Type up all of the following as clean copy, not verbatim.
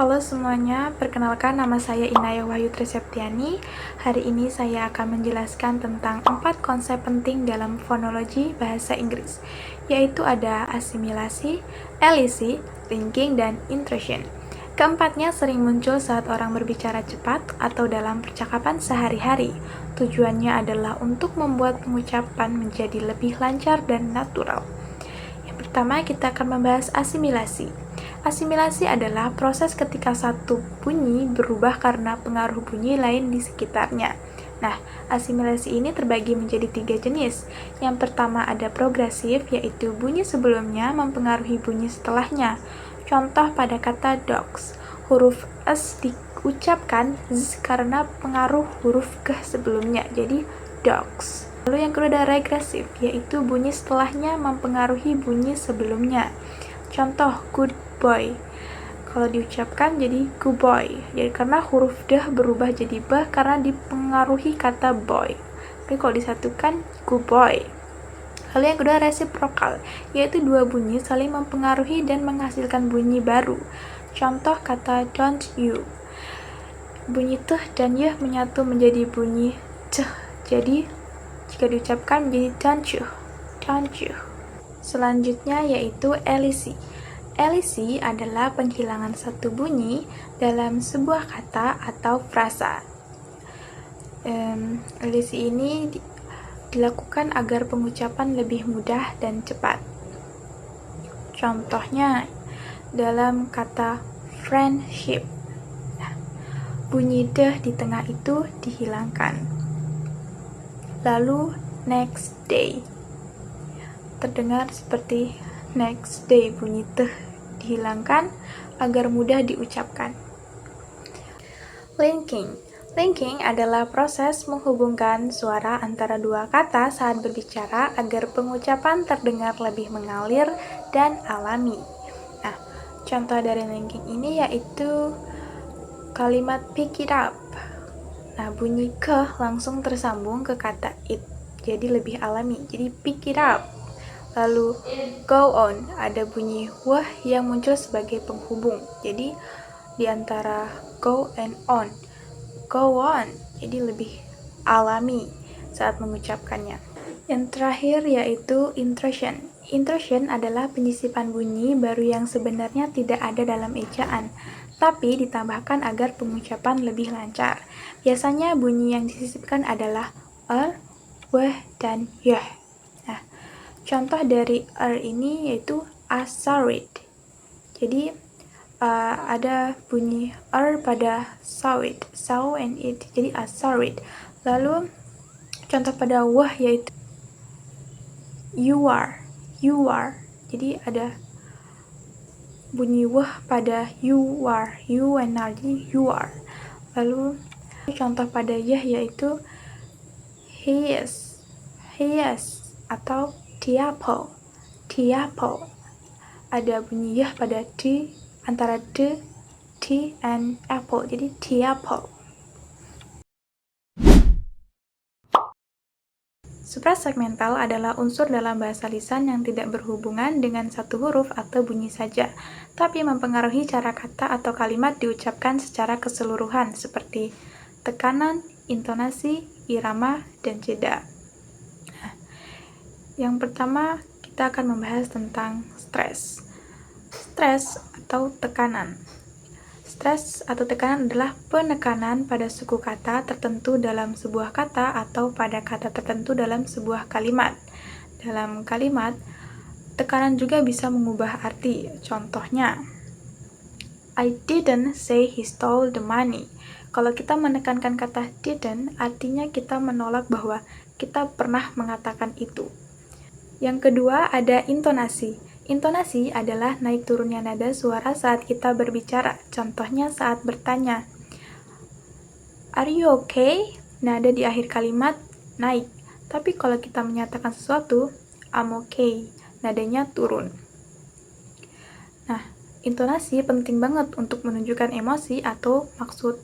Halo semuanya, perkenalkan nama saya Inaya Wahyu Triseptiani. Hari ini saya akan menjelaskan tentang 4 konsep penting dalam fonologi bahasa Inggris, yaitu ada asimilasi, elisi, linking, dan intrusion. Keempatnya sering muncul saat orang berbicara cepat atau dalam percakapan sehari-hari. Tujuannya adalah untuk membuat pengucapan menjadi lebih lancar dan natural. Yang pertama, kita akan membahas asimilasi. Asimilasi adalah proses ketika satu bunyi berubah karena pengaruh bunyi lain di sekitarnya. Nah, asimilasi ini terbagi menjadi 3 jenis. Yang pertama ada progresif, yaitu bunyi sebelumnya mempengaruhi bunyi setelahnya. Contoh pada kata dogs, huruf S diucapkan Z karena pengaruh huruf G sebelumnya, jadi dogs. Lalu yang kedua ada regresif, yaitu bunyi setelahnya mempengaruhi bunyi sebelumnya. Contoh, good boy. Kalau diucapkan jadi good boy. Jadi karena huruf D berubah jadi B karena dipengaruhi kata boy. Oke, kalau disatukan good boy. Lalu yang kedua resiprokal, yaitu dua bunyi saling mempengaruhi dan menghasilkan bunyi baru. Contoh kata don't you. Bunyi tuh dan ya menyatu menjadi bunyi c. Jadi jika diucapkan menjadi don't you. Don't you. Selanjutnya yaitu elisi. Elisi adalah penghilangan satu bunyi dalam sebuah kata atau frasa. Elisi ini dilakukan agar pengucapan lebih mudah dan cepat. Contohnya dalam kata friendship. Bunyi d di tengah itu dihilangkan. Lalu next day. Terdengar seperti next day, bunyi t dihilangkan agar mudah diucapkan. Linking. Linking adalah proses menghubungkan suara antara dua kata saat berbicara agar pengucapan terdengar lebih mengalir dan alami. Nah, contoh dari linking ini yaitu kalimat pick it up. Nah, bunyi ke langsung tersambung ke kata it, jadi lebih alami, jadi pick it up. Lalu go on, ada bunyi wah yang muncul sebagai penghubung, jadi di antara go and on, go on, jadi lebih alami saat mengucapkannya. Yang terakhir yaitu intrusion. Intrusion adalah penyisipan bunyi baru yang sebenarnya tidak ada dalam ejaan, tapi ditambahkan agar pengucapan lebih lancar. Biasanya bunyi yang disisipkan adalah w, dan y. Nah, contoh dari ini yaitu asarid. Jadi ada bunyi pada sawit, saw and it, jadi asarid. Lalu contoh pada wah yaitu you are. Jadi ada bunyi wah pada you are, you and are, jadi you are. Lalu contoh pada yah yaitu he is atau tiapo. Ada bunyi yah pada d antara d, t, and apple, jadi tiapo. Suprasegmental adalah unsur dalam bahasa lisan yang tidak berhubungan dengan satu huruf atau bunyi saja, tapi mempengaruhi cara kata atau kalimat diucapkan secara keseluruhan, seperti tekanan, intonasi, irama, dan jeda. Yang pertama, kita akan membahas tentang stres. Stres atau tekanan. Stres atau tekanan adalah penekanan pada suku kata tertentu dalam sebuah kata atau pada kata tertentu dalam sebuah kalimat. Dalam kalimat, tekanan juga bisa mengubah arti. Contohnya, I didn't say he stole the money. Kalau kita menekankan kata didn't, artinya kita menolak bahwa kita pernah mengatakan itu. Yang kedua ada intonasi. Intonasi adalah naik turunnya nada suara saat kita berbicara. Contohnya saat bertanya, are you okay? Nada di akhir kalimat naik. Tapi kalau kita menyatakan sesuatu, I'm okay, nadanya turun. Nah, intonasi penting banget untuk menunjukkan emosi atau maksud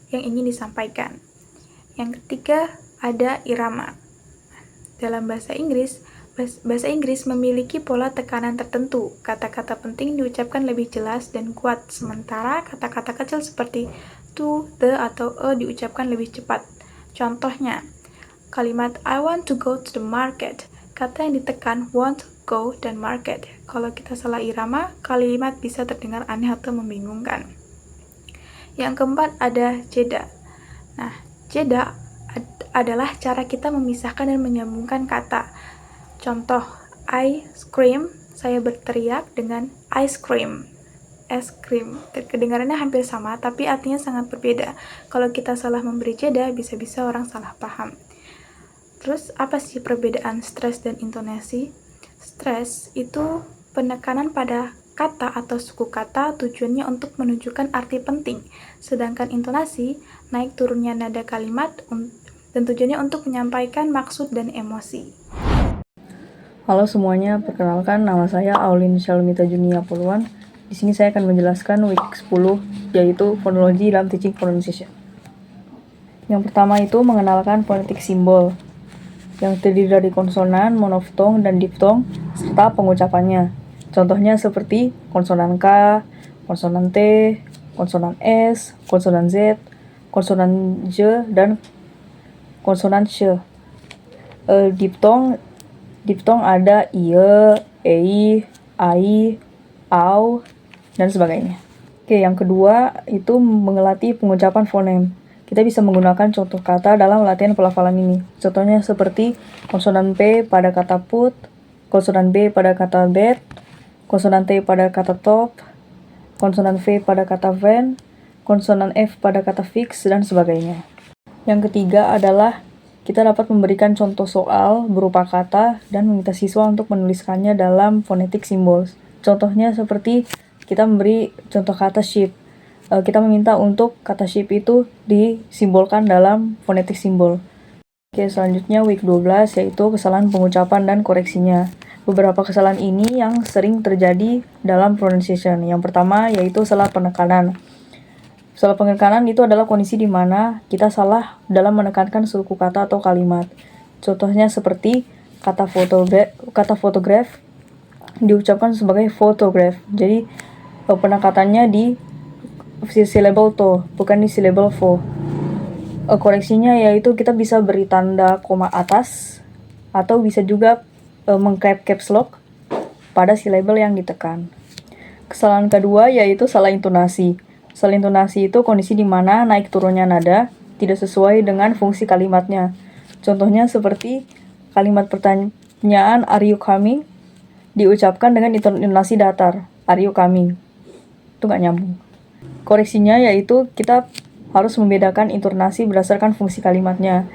yang ingin disampaikan. Yang ketiga ada irama. Dalam bahasa Inggris, Bahasa Inggris memiliki pola tekanan tertentu. Kata-kata penting diucapkan lebih jelas dan kuat, sementara kata-kata kecil seperti to, the, atau a diucapkan lebih cepat. Contohnya, kalimat I want to go to the market. Kata yang ditekan want, go, dan market. Kalau kita salah irama, kalimat bisa terdengar aneh atau membingungkan. Yang keempat ada jeda. Nah, jeda adalah cara kita memisahkan dan menyambungkan kata. Contoh, I scream, saya berteriak, dengan ice cream. Es krim. Kedengarannya hampir sama, tapi artinya sangat berbeda. Kalau kita salah memberi jeda, bisa-bisa orang salah paham. Terus, apa sih perbedaan stres dan intonasi? Stres itu penekanan pada kata atau suku kata tujuannya untuk menunjukkan arti penting, sedangkan intonasi naik turunnya nada kalimat dan tujuannya untuk menyampaikan maksud dan emosi. Halo semuanya, perkenalkan nama saya Aulin Shalmita Junia Poluan. Di sini saya akan menjelaskan week 10, yaitu fonologi dalam teaching pronunciation. Yang pertama itu mengenalkan fonetik simbol, yang terdiri dari konsonan, monoftong, dan diftong, serta pengucapannya. Contohnya seperti konsonan K, konsonan T, konsonan S, konsonan Z, konsonan J, dan konsonan Sh. Diftong ada IE, EI, AI, AU, dan sebagainya. Oke, yang kedua itu mengelatih pengucapan fonem. Kita bisa menggunakan contoh kata dalam latihan pelafalan ini. Contohnya seperti konsonan P pada kata put, konsonan B pada kata bed, konsonan T pada kata top, konsonan V pada kata van, konsonan F pada kata fix, dan sebagainya. Yang ketiga adalah kita dapat memberikan contoh soal berupa kata dan meminta siswa untuk menuliskannya dalam phonetic symbols. Contohnya seperti kita memberi contoh kata sheep. Kita meminta untuk kata sheep itu disimbolkan dalam phonetic symbol. Oke, selanjutnya week 12 yaitu kesalahan pengucapan dan koreksinya. Beberapa kesalahan ini yang sering terjadi dalam pronunciation. Yang pertama yaitu salah penekanan. Salah penekanan itu adalah kondisi di mana kita salah dalam menekankan suku kata atau kalimat. Contohnya seperti kata photograph diucapkan sebagai photograph. Jadi penekatannya di syllable to, bukan di syllable fo. Koreksinya yaitu kita bisa beri tanda koma atas atau bisa juga mengcap caps lock pada syllable yang ditekan. Kesalahan kedua yaitu salah intonasi. Salah intonasi itu kondisi di mana naik turunnya nada tidak sesuai dengan fungsi kalimatnya. Contohnya seperti kalimat pertanyaan are you coming diucapkan dengan intonasi datar, are you coming? Itu nggak nyambung. Koreksinya yaitu kita harus membedakan intonasi berdasarkan fungsi kalimatnya.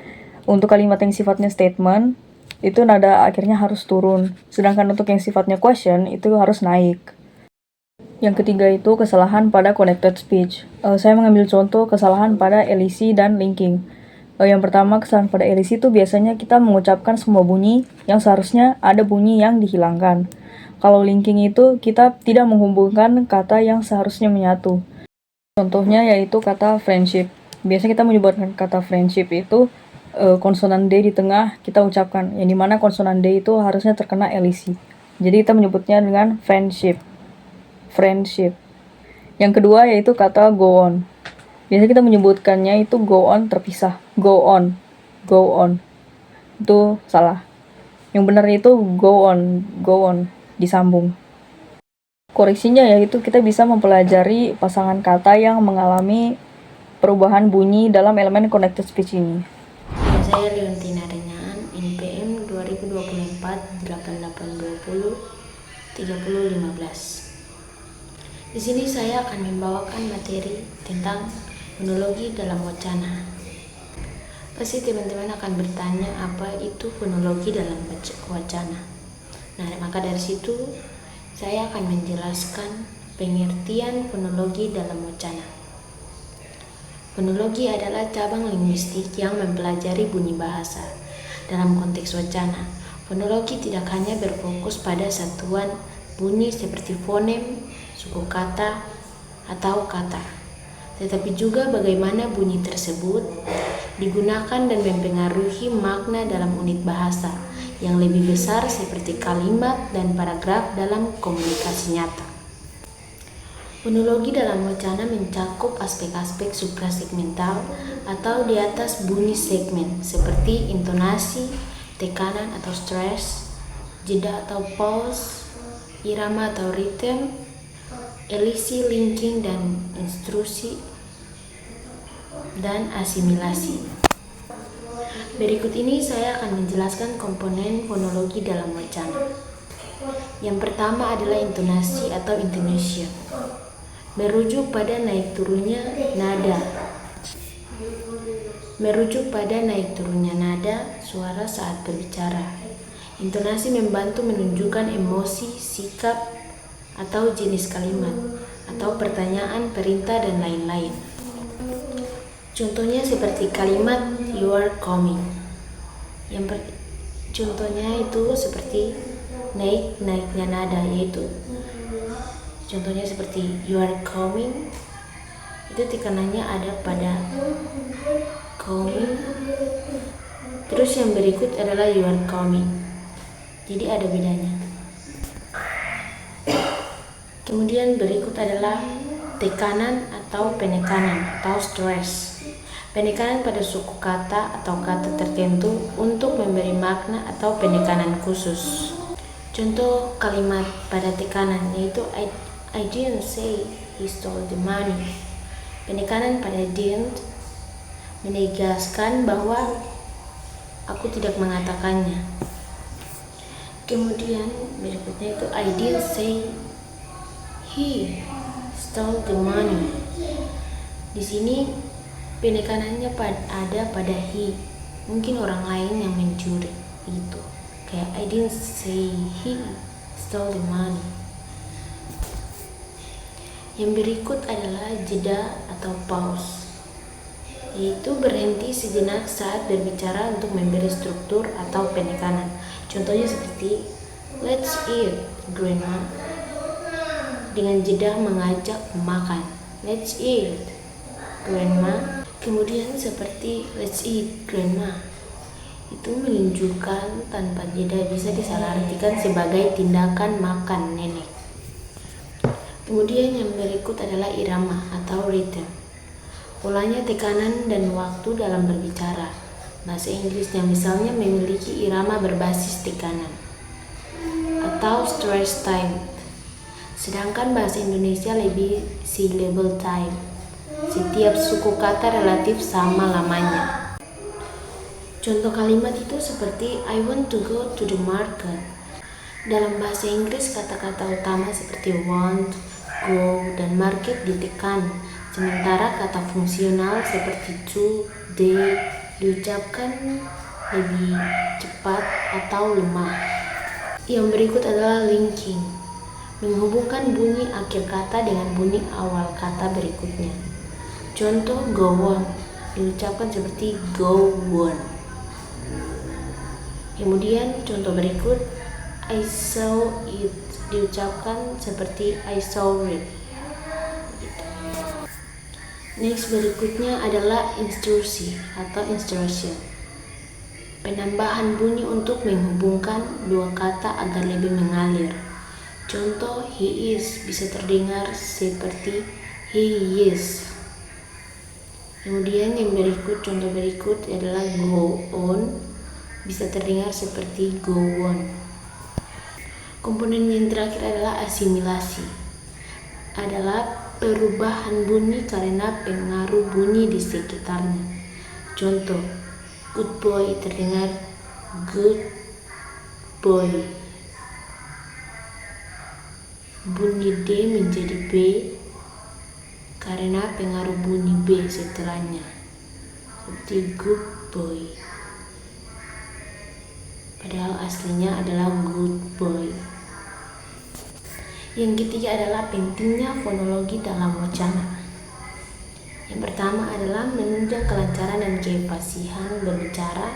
Untuk kalimat yang sifatnya statement, itu nada akhirnya harus turun. Sedangkan untuk yang sifatnya question, itu harus naik. Yang ketiga itu kesalahan pada connected speech. Saya mengambil contoh kesalahan pada elisi dan linking. Yang pertama, kesalahan pada elisi itu biasanya kita mengucapkan semua bunyi yang seharusnya ada bunyi yang dihilangkan. Kalau linking itu kita tidak menghubungkan kata yang seharusnya menyatu. Contohnya yaitu kata friendship. Biasanya kita menyebutkan kata friendship itu konsonan D di tengah kita ucapkan, yang dimana konsonan D itu harusnya terkena elisi. Jadi kita menyebutnya dengan friendship. Yang kedua yaitu kata go on. Biasanya kita menyebutkannya itu go on terpisah. Go on. Itu salah. Yang benar itu go on, disambung. Koreksinya yaitu kita bisa mempelajari pasangan kata yang mengalami perubahan bunyi dalam elemen connected speech ini. Saya Leontina Renyan, NPM 2024 8820 3015. Di sini saya akan membawakan materi tentang fonologi dalam wacana. Pasti teman-teman akan bertanya apa itu fonologi dalam wacana. Nah, maka dari situ saya akan menjelaskan pengertian fonologi dalam wacana. Fonologi adalah cabang linguistik yang mempelajari bunyi bahasa. Dalam konteks wacana, fonologi tidak hanya berfokus pada satuan bunyi seperti fonem, suku kata, atau kata, tetapi juga bagaimana bunyi tersebut digunakan dan mempengaruhi makna dalam unit bahasa yang lebih besar seperti kalimat dan paragraf dalam komunikasi nyata. Fonologi dalam wacana mencakup aspek-aspek suprasegmental atau di atas bunyi segmen seperti intonasi, tekanan atau stres, jeda atau pause, irama atau rhythm, elisi, linking, dan instruksi, dan asimilasi. Berikut ini saya akan menjelaskan komponen fonologi dalam wacana. Yang pertama adalah intonasi atau intonation, merujuk pada naik turunnya nada. Merujuk pada naik turunnya nada suara saat berbicara. Intonasi membantu menunjukkan emosi, sikap, atau jenis kalimat, atau pertanyaan, perintah, dan lain-lain. Contohnya seperti kalimat you are coming. Contohnya itu seperti naiknya nada, yaitu contohnya seperti you are coming, itu tekanannya ada pada coming. Terus yang berikut adalah you are coming, jadi ada bedanya. Kemudian berikut adalah tekanan atau penekanan atau stress. Penekanan pada suku kata atau kata tertentu untuk memberi makna atau penekanan khusus. Contoh kalimat pada tekanan yaitu I didn't say he stole the money. Penekanan pada didn't menegaskan bahwa aku tidak mengatakannya. Kemudian berikutnya itu I didn't say he stole the money. Di sini penekanannya ada pada he, mungkin orang lain yang mencuri gitu. Kayak I didn't say he stole the money. Yang berikut adalah jeda atau pause, yaitu berhenti sejenak saat berbicara untuk memberi struktur atau penekanan. Contohnya seperti let's eat grandma, dengan jeda mengajak makan. Let's eat grandma. Kemudian seperti let's eat grandma, itu menunjukkan tanpa jeda, bisa disalahartikan sebagai tindakan makan nenek. Kemudian yang berikut adalah irama atau rhythm. Polanya tekanan dan waktu dalam berbicara. Bahasa Inggrisnya misalnya memiliki irama berbasis tekanan atau stress time. Sedangkan bahasa Indonesia lebih syllable time. Setiap suku kata relatif sama lamanya. Contoh kalimat itu seperti I want to go to the market. Dalam bahasa Inggris kata-kata utama seperti want, go, dan market ditekan, sementara kata fungsional seperti to, they diucapkan lebih cepat atau lemah. Yang berikut adalah linking, menghubungkan bunyi akhir kata dengan bunyi awal kata berikutnya. Contoh go on diucapkan seperti go on. Kemudian contoh berikut I saw it diucapkan seperti I saw it. Next berikutnya adalah instruksi atau instruction, penambahan bunyi untuk menghubungkan dua kata agar lebih mengalir. Contoh he is bisa terdengar seperti he is. Kemudian yang berikut, contoh berikut adalah go on, bisa terdengar seperti go on. Komponen yang terakhir adalah asimilasi, adalah perubahan bunyi karena pengaruh bunyi di sekitarnya. Contoh, good boy terdengar good boy. Bunyi D menjadi B karena pengaruh bunyi B setelahnya, seperti good boy, padahal aslinya adalah good boy. Yang ketiga adalah pentingnya fonologi dalam wacana. Yang pertama adalah menunjang kelancaran dan kefasihan berbicara.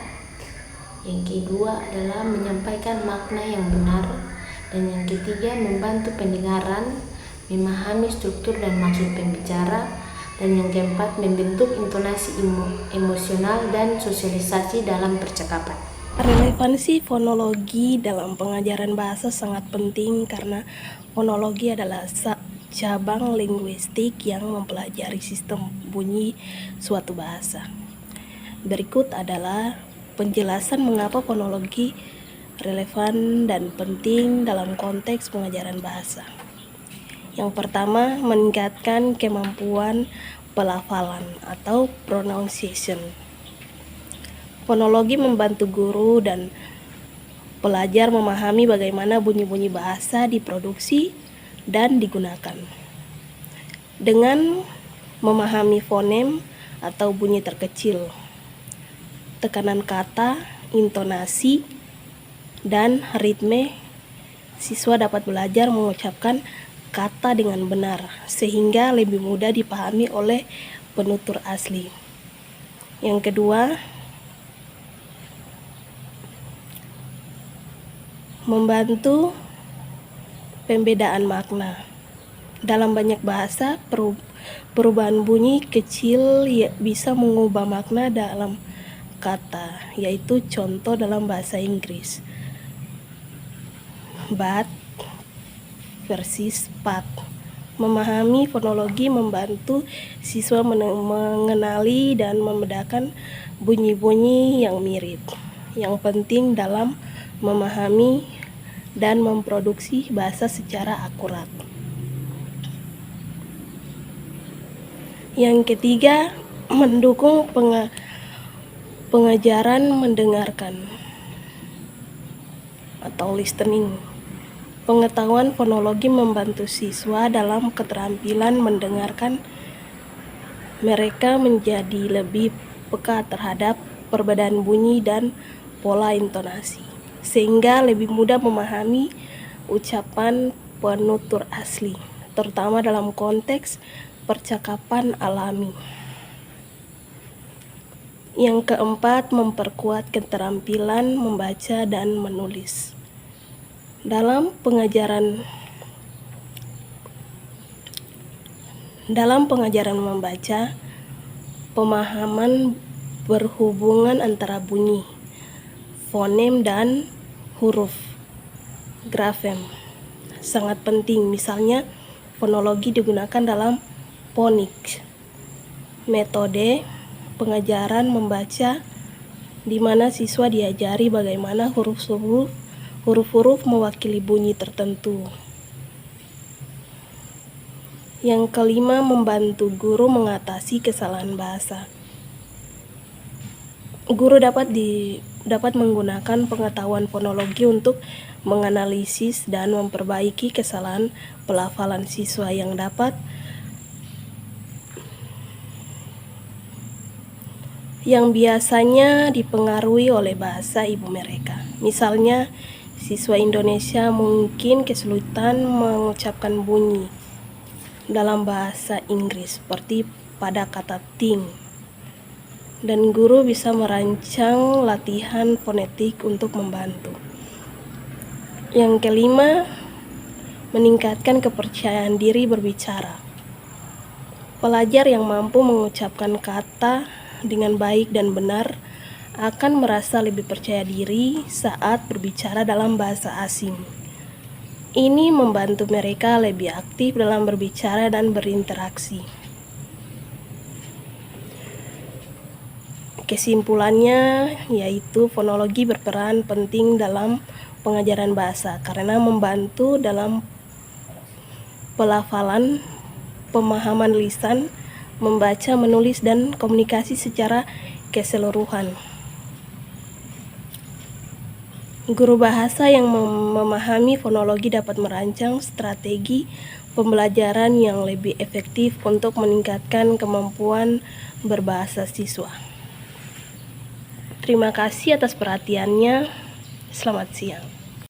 Yang kedua adalah menyampaikan makna yang benar. Dan yang ketiga membantu pendengaran memahami struktur dan maksud pembicara, dan yang keempat membentuk intonasi emosional dan sosialisasi dalam percakapan. Relevansi fonologi dalam pengajaran bahasa sangat penting karena fonologi adalah cabang linguistik yang mempelajari sistem bunyi suatu bahasa. Berikut adalah penjelasan mengapa fonologi relevan dan penting dalam konteks pengajaran bahasa. Yang pertama, meningkatkan kemampuan pelafalan atau pronunciation. Fonologi membantu guru dan pelajar memahami bagaimana bunyi-bunyi bahasa diproduksi dan digunakan. Dengan memahami fonem atau bunyi terkecil, tekanan kata, intonasi, dan ritme, siswa dapat belajar mengucapkan kata dengan benar sehingga lebih mudah dipahami oleh penutur asli. Yang kedua, membantu pembedaan makna. Dalam banyak bahasa, perubahan bunyi kecil bisa mengubah makna dalam kata, yaitu contoh dalam bahasa Inggris. But versus pat. Memahami fonologi membantu siswa mengenali dan membedakan bunyi-bunyi yang mirip. Yang penting dalam memahami dan memproduksi bahasa secara akurat. Yang ketiga, mendukung pengajaran mendengarkan atau listening. Pengetahuan fonologi membantu siswa dalam keterampilan mendengarkan. Mereka menjadi lebih peka terhadap perbedaan bunyi dan pola intonasi, sehingga lebih mudah memahami ucapan penutur asli, terutama dalam konteks percakapan alami. Yang keempat, memperkuat keterampilan membaca dan menulis. Dalam pengajaran membaca, pemahaman berhubungan antara bunyi, fonem, dan huruf grafem sangat penting. Misalnya, fonologi digunakan dalam phonics, metode pengajaran membaca di mana siswa diajari bagaimana huruf-huruf mewakili bunyi tertentu. Yang kelima, membantu guru mengatasi kesalahan bahasa. Guru dapat menggunakan pengetahuan fonologi untuk menganalisis dan memperbaiki kesalahan pelafalan siswa yang biasanya dipengaruhi oleh bahasa ibu mereka. Misalnya, siswa Indonesia mungkin kesulitan mengucapkan bunyi dalam bahasa Inggris seperti pada kata thing, dan guru bisa merancang latihan fonetik untuk membantu. Yang kelima, meningkatkan kepercayaan diri berbicara. Pelajar yang mampu mengucapkan kata dengan baik dan benar akan merasa lebih percaya diri saat berbicara dalam bahasa asing. Ini membantu mereka lebih aktif dalam berbicara dan berinteraksi. Kesimpulannya yaitu fonologi berperan penting dalam pengajaran bahasa karena membantu dalam pelafalan, pemahaman lisan, membaca, menulis, dan komunikasi secara keseluruhan. Guru bahasa yang memahami fonologi dapat merancang strategi pembelajaran yang lebih efektif untuk meningkatkan kemampuan berbahasa siswa. Terima kasih atas perhatiannya. Selamat siang.